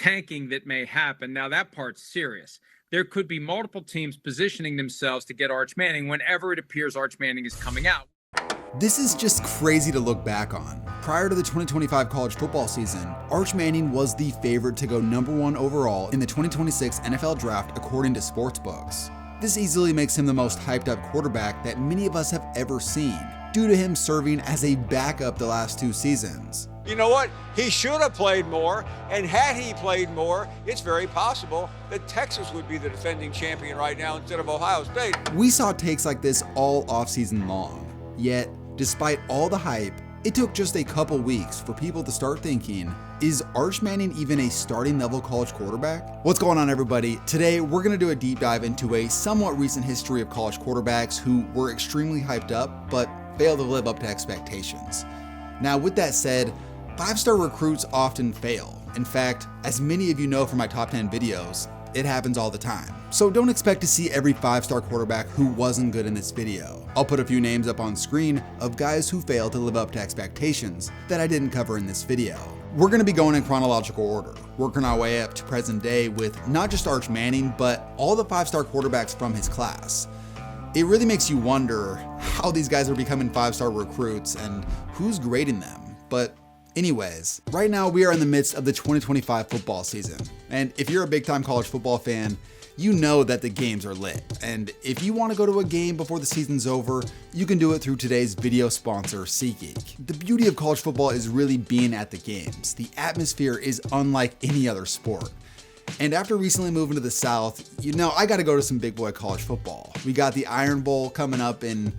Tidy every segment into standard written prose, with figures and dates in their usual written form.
tanking that may happen. Now, that part's serious. There could be multiple teams positioning themselves to get Arch Manning whenever it appears Arch Manning is coming out. This is just crazy to look back on. Prior to the 2025 college football season, Arch Manning was the favorite to go #1 overall in the 2026 NFL draft according to sportsbooks. This easily makes him the most hyped up quarterback that many of us have ever seen, due to him serving as a backup the last 2 seasons. You know what? He should have played more, and had he played more, it's very possible that Texas would be the defending champion right now instead of Ohio State. We saw takes like this all offseason long, yet despite all the hype, it took just a couple weeks for people to start thinking, is Arch Manning even a starting level college quarterback? What's going on, everybody? Today, we're going to do a deep dive into a somewhat recent history of college quarterbacks who were extremely hyped up, but failed to live up to expectations. Now, with that said, 5-star recruits often fail. In fact, as many of you know from my top 10 videos, it happens all the time. So don't expect to see every 5-star quarterback who wasn't good in this video. I'll put a few names up on screen of guys who failed to live up to expectations that I didn't cover in this video. We're going to be going in chronological order, working our way up to present day with not just Arch Manning, but all the 5-star quarterbacks from his class. It really makes you wonder how these guys are becoming 5-star recruits and who's grading them. But anyways, right now we are in the midst of the 2025 football season. And if you're a big time college football fan, you know that the games are lit. And if you want to go to a game before the season's over, you can do it through today's video sponsor, SeatGeek. The beauty of college football is really being at the games. The atmosphere is unlike any other sport. And after recently moving to the South, you know, I got to go to some big boy college football. We got the Iron Bowl coming up in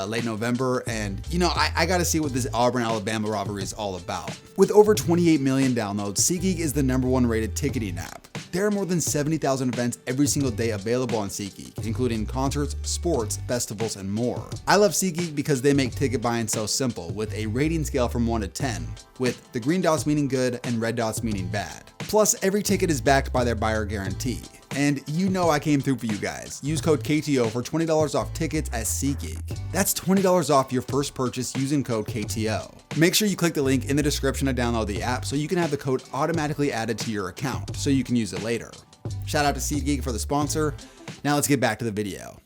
late November, and you know, I got to see what this Auburn-Alabama rivalry is all about. With over 28 million downloads, SeatGeek is the #1 rated ticketing app. There are more than 70,000 events every single day available on SeatGeek, including concerts, sports, festivals, and more. I love SeatGeek because they make ticket buying so simple, with a rating scale from 1 to 10, with the green dots meaning good and red dots meaning bad. Plus, every ticket is backed by their buyer guarantee. And you know I came through for you guys. Use code KTO for $20 off tickets at SeatGeek. That's $20 off your first purchase using code KTO. Make sure you click the link in the description to download the app so you can have the code automatically added to your account so you can use it later. Shout out to SeatGeek for the sponsor. Now let's get back to the video.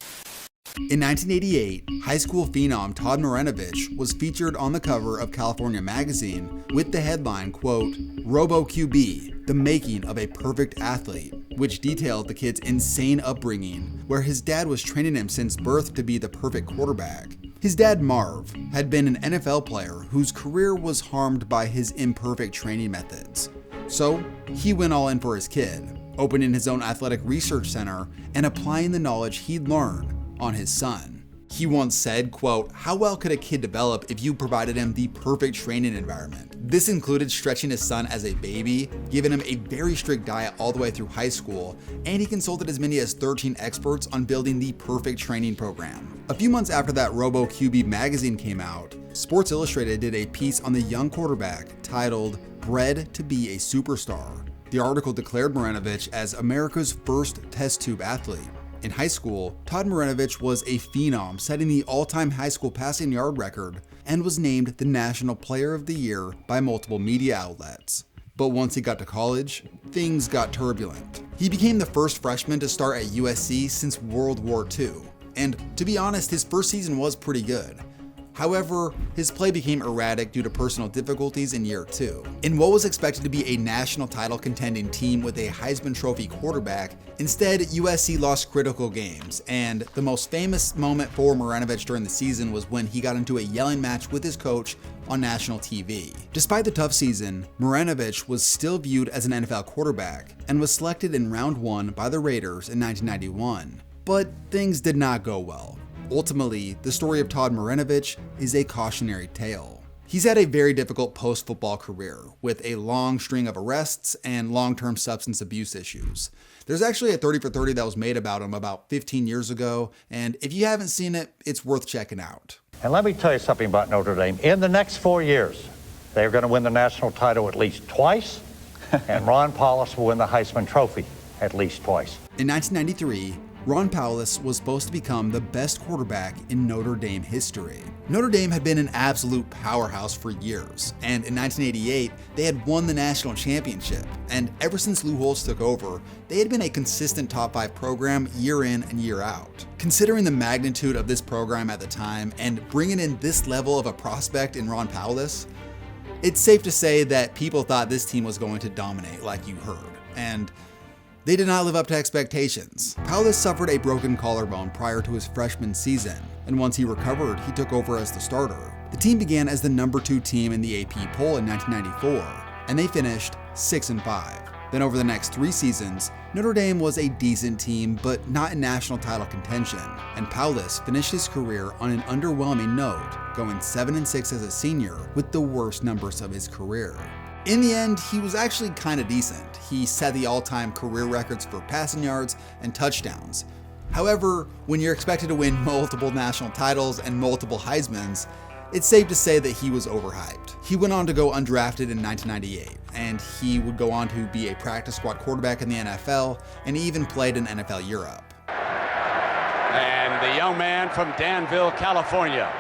In 1988, high school phenom Todd Marinovich was featured on the cover of California Magazine with the headline, quote, "Robo QB, the making of a perfect athlete," which detailed the kid's insane upbringing, where his dad was training him since birth to be the perfect quarterback. His dad, Marv, had been an NFL player whose career was harmed by his imperfect training methods. So he went all in for his kid, opening his own athletic research center and applying the knowledge he'd learned on his son. He once said, quote, "How well could a kid develop if you provided him the perfect training environment?" This included stretching his son as a baby, giving him a very strict diet all the way through high school, and he consulted as many as 13 experts on building the perfect training program. A few months after that Robo QB magazine came out, Sports Illustrated did a piece on the young quarterback titled "Bred to be a Superstar." The article declared Marinovich as America's first test tube athlete. In high school, Todd Marinovich was a phenom, setting the all-time high school passing yard record, and was named the National Player of the Year by multiple media outlets. But once he got to college, things got turbulent. He became the first freshman to start at USC since World War II, and to be honest, his first season was pretty good. However, his play became erratic due to personal difficulties in year 2. In what was expected to be a national title contending team with a Heisman Trophy quarterback, instead USC lost critical games, and the most famous moment for Marinovich during the season was when he got into a yelling match with his coach on national TV. Despite the tough season, Marinovich was still viewed as an NFL quarterback and was selected in round 1 by the Raiders in 1991. But things did not go well. Ultimately, the story of Todd Marinovich is a cautionary tale. He's had a very difficult post-football career, with a long string of arrests and long-term substance abuse issues. There's actually a 30 for 30 that was made about him about 15 years ago, and if you haven't seen it, it's worth checking out. And let me tell you something about Notre Dame. In the next 4 years, they're going to win the national title at least twice, and Ron Paulus will win the Heisman Trophy at least twice. In 1993, Ron Powlus was supposed to become the best quarterback in Notre Dame history. Notre Dame had been an absolute powerhouse for years, and in 1988, they had won the national championship, and ever since Lou Holtz took over, they had been a consistent top 5 program year in and year out. Considering the magnitude of this program at the time, and bringing in this level of a prospect in Ron Powlus, it's safe to say that people thought this team was going to dominate like you heard, and they did not live up to expectations. Powlus suffered a broken collarbone prior to his freshman season, and once he recovered, he took over as the starter. The team began as the number 2 team in the AP poll in 1994, and they finished 6-5. Then over the next 3 seasons, Notre Dame was a decent team, but not in national title contention, and Powlus finished his career on an underwhelming note, going 7-6 as a senior with the worst numbers of his career. In the end, he was actually kind of decent. He set the all-time career records for passing yards and touchdowns. However, when you're expected to win multiple national titles and multiple Heismans, it's safe to say that he was overhyped. He went on to go undrafted in 1998, and he would go on to be a practice squad quarterback in the NFL, and he even played in NFL Europe. And the young man from Danville, California,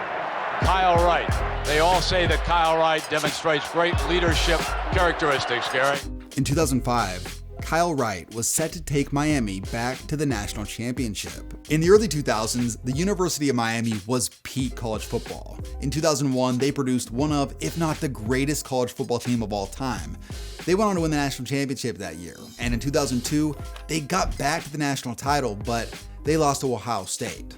Kyle Wright. They all say that Kyle Wright demonstrates great leadership characteristics, Gary. In 2005, Kyle Wright was set to take Miami back to the national championship. In the early 2000s, the University of Miami was peak college football. In 2001, they produced one of, if not the greatest college football team of all time. They went on to win the national championship that year. And in 2002, they got back to the national title, but they lost to Ohio State.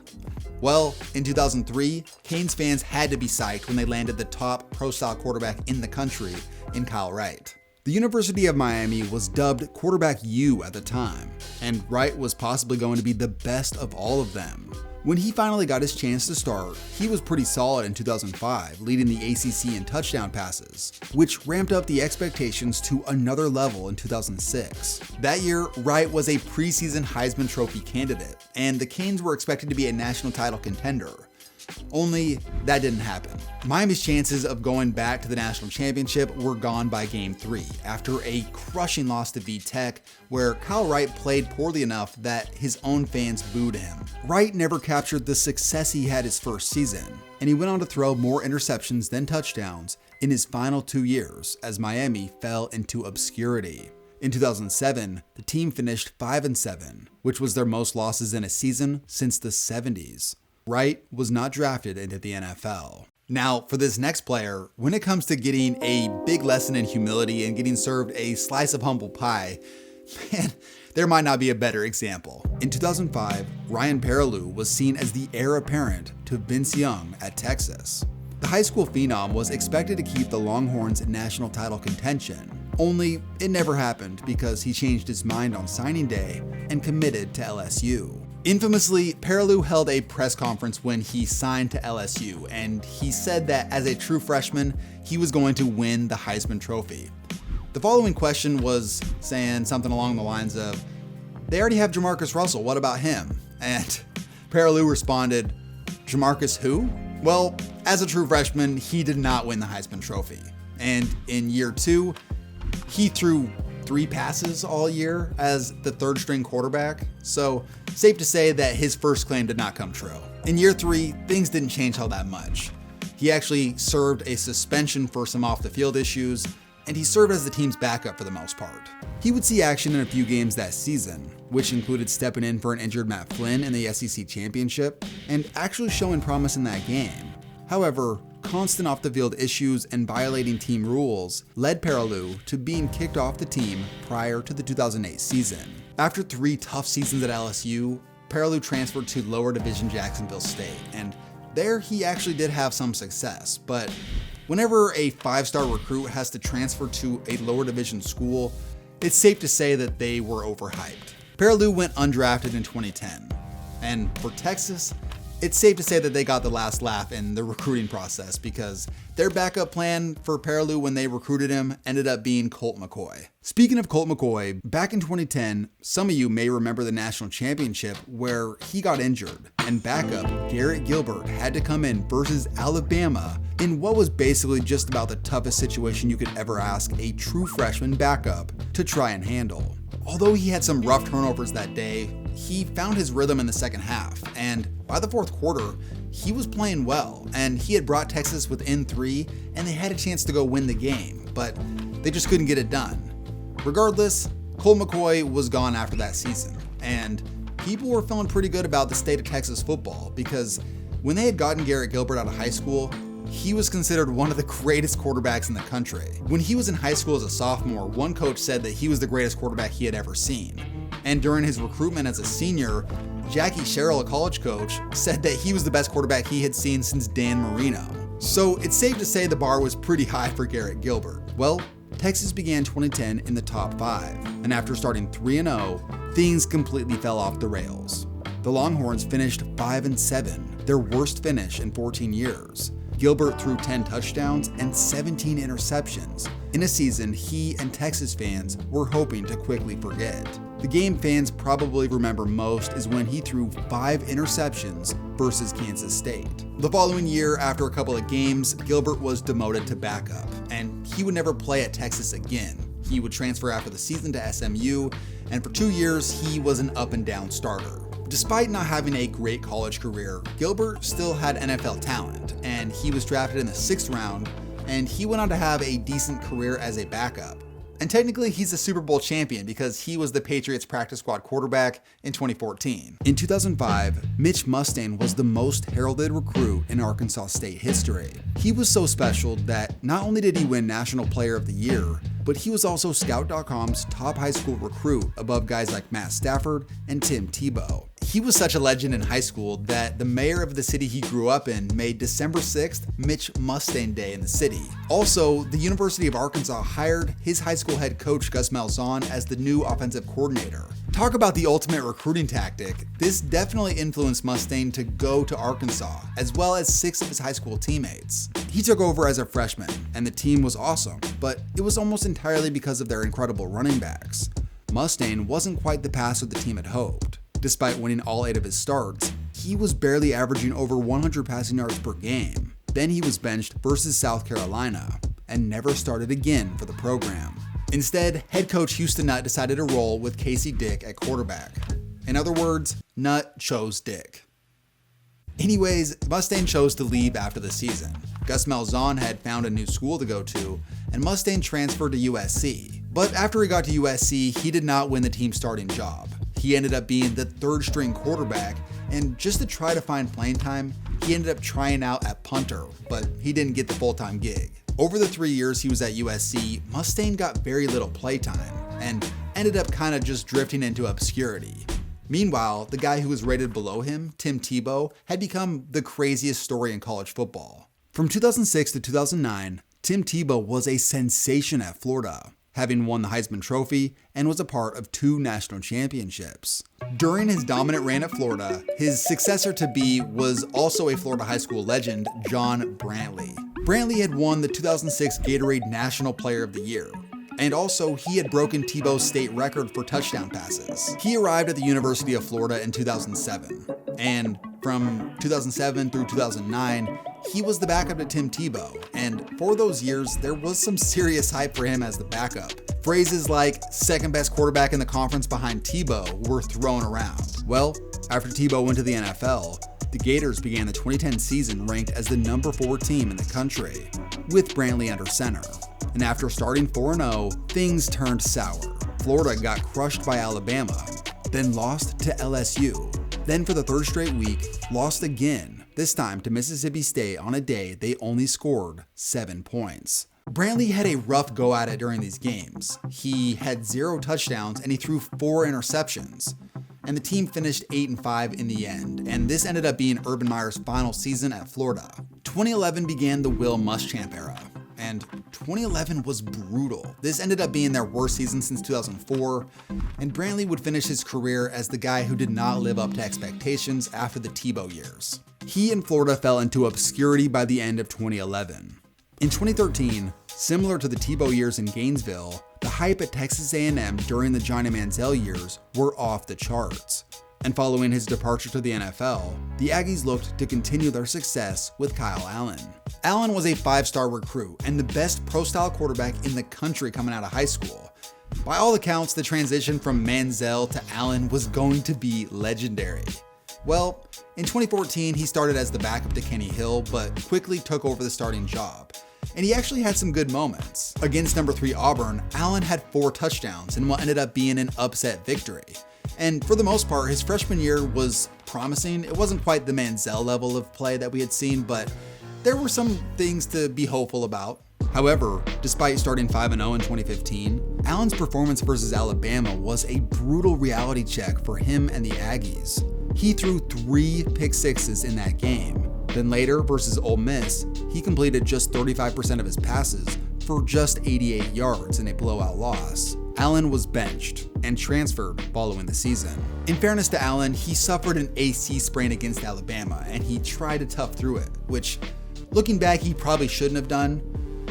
Well, in 2003, Canes fans had to be psyched when they landed the top pro-style quarterback in the country in Kyle Wright. The University of Miami was dubbed Quarterback U at the time, and Wright was possibly going to be the best of all of them. When he finally got his chance to start, he was pretty solid in 2005, leading the ACC in touchdown passes, which ramped up the expectations to another level in 2006. That year, Wright was a preseason Heisman Trophy candidate, and the Canes were expected to be a national title contender. Only that didn't happen. Miami's chances of going back to the national championship were gone by Game 3 after a crushing loss to V-Tech, where Kyle Wright played poorly enough that his own fans booed him. Wright never captured the success he had his first season, and he went on to throw more interceptions than touchdowns in his final 2 years as Miami fell into obscurity. In 2007, the team finished 5-7, which was their most losses in a season since the 70s. Wright was not drafted into the NFL. Now, for this next player, when it comes to getting a big lesson in humility and getting served a slice of humble pie, man, there might not be a better example. In 2005, Ryan Perrilloux was seen as the heir apparent to Vince Young at Texas. The high school phenom was expected to keep the Longhorns in national title contention, only it never happened because he changed his mind on signing day and committed to LSU. Infamously, Perrilloux held a press conference when he signed to LSU, and he said that as a true freshman, he was going to win the Heisman Trophy. The following question was saying something along the lines of, "They already have Jamarcus Russell, what about him?" And Perrilloux responded, "Jamarcus who?" Well, as a true freshman, he did not win the Heisman Trophy. And in year 2, he threw 3 passes all year as the 3rd string quarterback, so safe to say that his first claim did not come true. In year 3, things didn't change all that much. He actually served a suspension for some off the field issues, and he served as the team's backup for the most part. He would see action in a few games that season, which included stepping in for an injured Matt Flynn in the SEC Championship, and actually showing promise in that game. However, constant off-the-field issues and violating team rules led Perrilloux to being kicked off the team prior to the 2008 season. After 3 tough seasons at LSU, Perrilloux transferred to lower division Jacksonville State, and there he actually did have some success, but whenever a 5-star recruit has to transfer to a lower division school, it's safe to say that they were overhyped. Perrilloux went undrafted in 2010, and for Texas, it's safe to say that they got the last laugh in the recruiting process because their backup plan for Perrilloux when they recruited him ended up being Colt McCoy. Speaking of Colt McCoy, back in 2010, some of you may remember the national championship where he got injured and backup Garrett Gilbert had to come in versus Alabama in what was basically just about the toughest situation you could ever ask a true freshman backup to try and handle. Although he had some rough turnovers that day, he found his rhythm in the second half, and by the fourth quarter, he was playing well, and he had brought Texas within 3, and they had a chance to go win the game, but they just couldn't get it done. Regardless, Colt McCoy was gone after that season, and people were feeling pretty good about the state of Texas football because when they had gotten Garrett Gilbert out of high school, he was considered one of the greatest quarterbacks in the country. When he was in high school as a sophomore, one coach said that he was the greatest quarterback he had ever seen. And during his recruitment as a senior, Jackie Sherrill, a college coach, said that he was the best quarterback he had seen since Dan Marino. So it's safe to say the bar was pretty high for Garrett Gilbert. Well, Texas began 2010 in the top 5, and after starting 3-0, things completely fell off the rails. The Longhorns finished 5-7, their worst finish in 14 years. Gilbert threw 10 touchdowns and 17 interceptions in a season he and Texas fans were hoping to quickly forget. The game fans probably remember most is when he threw 5 interceptions versus Kansas State. The following year, after a couple of games, Gilbert was demoted to backup, and he would never play at Texas again. He would transfer after the season to SMU, and for 2 years, he was an up-and-down starter. Despite not having a great college career, Gilbert still had NFL talent, and he was drafted in the 6th round, and he went on to have a decent career as a backup. And technically, he's a Super Bowl champion because he was the Patriots practice squad quarterback in 2014. In 2005, Mitch Mustain was the most heralded recruit in Arkansas State history. He was so special that not only did he win National Player of the Year, but he was also Scout.com's top high school recruit above guys like Matt Stafford and Tim Tebow. He was such a legend in high school that the mayor of the city he grew up in made December 6th Mitch Mustain Day in the city. Also, the University of Arkansas hired his high school head coach Gus Malzahn as the new offensive coordinator. Talk about the ultimate recruiting tactic. This definitely influenced Mustain to go to Arkansas, as well as 6 of his high school teammates. He took over as a freshman, and the team was awesome, but it was almost entirely because of their incredible running backs. Mustain wasn't quite the passer the team had hoped. Despite winning all 8 of his starts, he was barely averaging over 100 passing yards per game. Then he was benched versus South Carolina, and never started again for the program. Instead, head coach Houston Nutt decided to roll with Casey Dick at quarterback. In other words, Nutt chose Dick. Anyways, Mustain chose to leave after the season. Gus Malzahn had found a new school to go to, and Mustain transferred to USC. But after he got to USC, he did not win the team's starting job. He ended up being the 3rd string quarterback, and just to try to find playing time, he ended up trying out at punter, but he didn't get the full-time gig. Over the 3 years he was at USC, Mustain got very little playtime, and ended up kind of just drifting into obscurity. Meanwhile, the guy who was rated below him, Tim Tebow, had become the craziest story in college football. From 2006 to 2009, Tim Tebow was a sensation at Florida, having won the Heisman Trophy and was a part of 2 national championships. During his dominant reign at Florida, his successor-to-be was also a Florida high school legend, John Brantley. Brantley had won the 2006 Gatorade National Player of the Year, and also he had broken Tebow's state record for touchdown passes. He arrived at the University of Florida in 2007, and from 2007 through 2009, he was the backup to Tim Tebow, and for those years, there was some serious hype for him as the backup. Phrases like second best quarterback in the conference behind Tebow were thrown around. Well, after Tebow went to the NFL, the Gators began the 2010 season ranked as the number 4 team in the country, with Brantley under center. And after starting 4-0, things turned sour. Florida got crushed by Alabama, then lost to LSU. Then for the 3rd straight week, lost again, this time to Mississippi State on a day they only scored 7 points. Brantley had a rough go at it during these games. He had 0 touchdowns and he threw 4 interceptions. And the team finished 8-5 in the end, and this ended up being Urban Meyer's final season at Florida. 2011 began the Will Muschamp era, and 2011 was brutal. This ended up being their worst season since 2004, and Brantley would finish his career as the guy who did not live up to expectations after the Tebow years. He and Florida fell into obscurity by the end of 2011. In 2013, similar to the Tebow years in Gainesville, the hype at Texas A&M during the Johnny Manziel years were off the charts. And following his departure to the NFL, the Aggies looked to continue their success with Kyle Allen. Allen was a 5-star recruit and the best pro-style quarterback in the country coming out of high school. By all accounts, the transition from Manziel to Allen was going to be legendary. Well, in 2014, he started as the backup to Kenny Hill, but quickly took over the starting job. And he actually had some good moments. Against number 3 Auburn, Allen had 4 touchdowns in what ended up being an upset victory. And for the most part, his freshman year was promising. It wasn't quite the Manziel level of play that we had seen, but there were some things to be hopeful about. However, despite starting 5-0 in 2015, Allen's performance versus Alabama was a brutal reality check for him and the Aggies. He threw 3 pick sixes in that game. Then later, versus Ole Miss, he completed just 35% of his passes for just 88 yards in a blowout loss. Allen was benched and transferred following the season. In fairness to Allen, he suffered an AC sprain against Alabama, and he tried to tough through it, which, looking back, he probably shouldn't have done.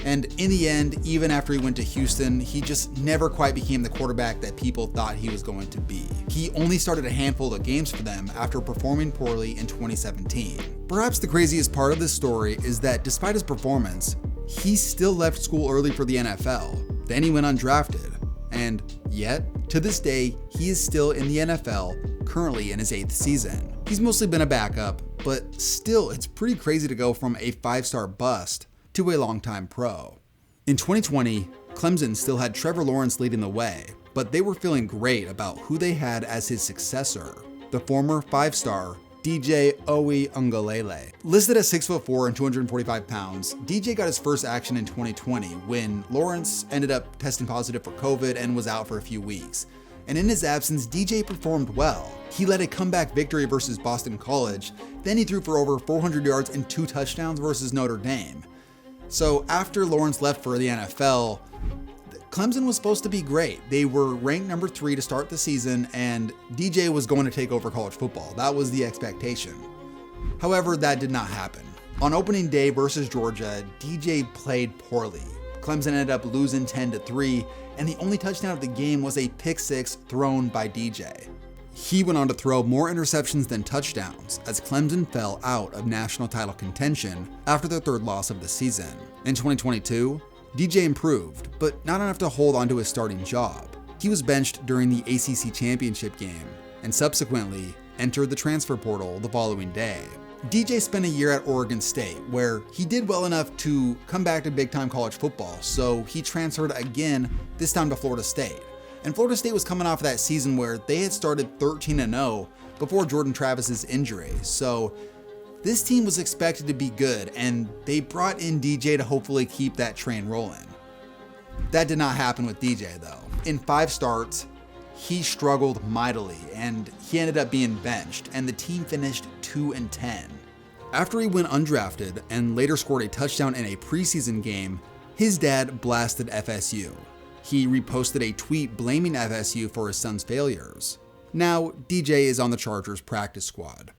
And in the end, even after he went to Houston, he just never quite became the quarterback that people thought he was going to be. He only started a handful of games for them after performing poorly in 2017. Perhaps the craziest part of this story is that despite his performance, he still left school early for the NFL. Then he went undrafted. And yet, to this day, he is still in the NFL, currently in his 8th season. He's mostly been a backup, but still, it's pretty crazy to go from a 5-star bust to a longtime pro. In 2020, Clemson still had Trevor Lawrence leading the way, but they were feeling great about who they had as his successor, the former 5-star DJ Uiagalelei. Listed at 6'4" and 245 pounds, DJ got his first action in 2020 when Lawrence ended up testing positive for COVID and was out for a few weeks. And in his absence, DJ performed well. He led a comeback victory versus Boston College, then he threw for over 400 yards and 2 touchdowns versus Notre Dame. So after Lawrence left for the NFL, Clemson was supposed to be great. They were ranked number 3 to start the season, and DJ was going to take over college football. That was the expectation. However, that did not happen. On opening day versus Georgia, DJ played poorly. Clemson ended up losing 10-3, and the only touchdown of the game was a pick 6 thrown by DJ. He went on to throw more interceptions than touchdowns as Clemson fell out of national title contention after their 3rd loss of the season. In 2022, DJ improved, but not enough to hold onto his starting job. He was benched during the ACC championship game and subsequently entered the transfer portal the following day. DJ spent a year at Oregon State, where he did well enough to come back to big-time college football, so he transferred again, this time to Florida State. And Florida State was coming off of that season where they had started 13-0 before Jordan Travis's injury, so this team was expected to be good, and they brought in DJ to hopefully keep that train rolling. That did not happen with DJ though. In 5 starts, he struggled mightily, and he ended up being benched, and the team finished 2-10. After he went undrafted and later scored a touchdown in a preseason game, his dad blasted FSU. He reposted a tweet blaming FSU for his son's failures. Now, DJ is on the Chargers practice squad.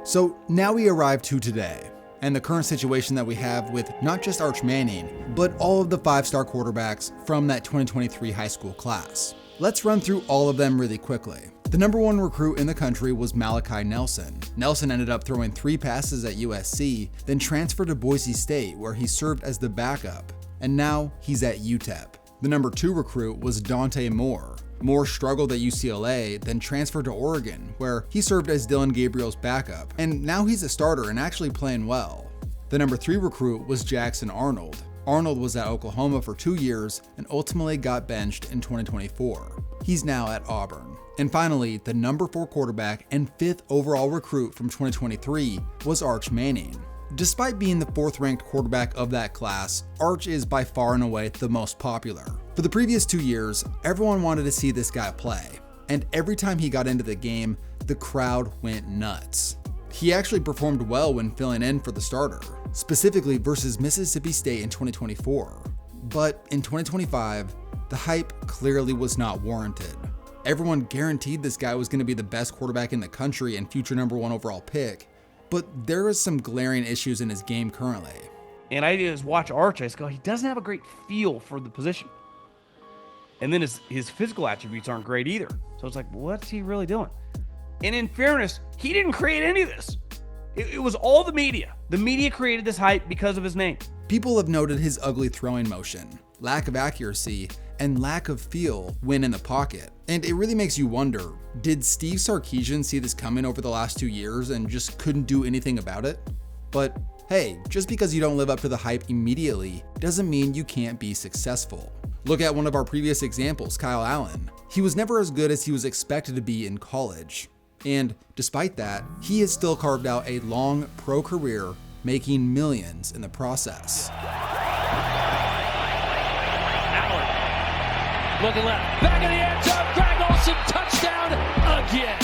So now we arrive to today, and the current situation that we have with not just Arch Manning, but all of the 5-star quarterbacks from that 2023 high school class. Let's run through all of them really quickly. The number 1 recruit in the country was Malachi Nelson. Nelson ended up throwing 3 passes at USC, then transferred to Boise State, where he served as the backup, and now he's at UTEP. The number 2 recruit was Dante Moore. Moore struggled at UCLA, then transferred to Oregon, where he served as Dylan Gabriel's backup, and now he's a starter and actually playing well. The number 3 recruit was Jackson Arnold. Arnold was at Oklahoma for 2 years and ultimately got benched in 2024. He's now at Auburn. And finally, the number 4 quarterback and 5th overall recruit from 2023 was Arch Manning. Despite being the 4th ranked quarterback of that class, Arch is by far and away the most popular. For the previous 2 years, everyone wanted to see this guy play, and every time he got into the game, the crowd went nuts. He actually performed well when filling in for the starter, specifically versus Mississippi State in 2024. But in 2025, the hype clearly was not warranted. Everyone guaranteed this guy was going to be the best quarterback in the country and future number 1 overall pick, but there is some glaring issues in his game currently. And I just watch Arch, I just go, he doesn't have a great feel for the position. And then his physical attributes aren't great either. So it's like, what's he really doing? And in fairness, he didn't create any of this. It was all the media. The media created this hype because of his name. People have noted his ugly throwing motion, lack of accuracy, and lack of feel when in the pocket. And it really makes you wonder, did Steve Sarkisian see this coming over the last 2 years and just couldn't do anything about it? But hey, just because you don't live up to the hype immediately doesn't mean you can't be successful. Look at one of our previous examples, Kyle Allen. He was never as good as he was expected to be in college. And despite that, he has still carved out a long pro career, making millions in the process. Allen, looking left, back of the end zone, Greg Olsen, touchdown again.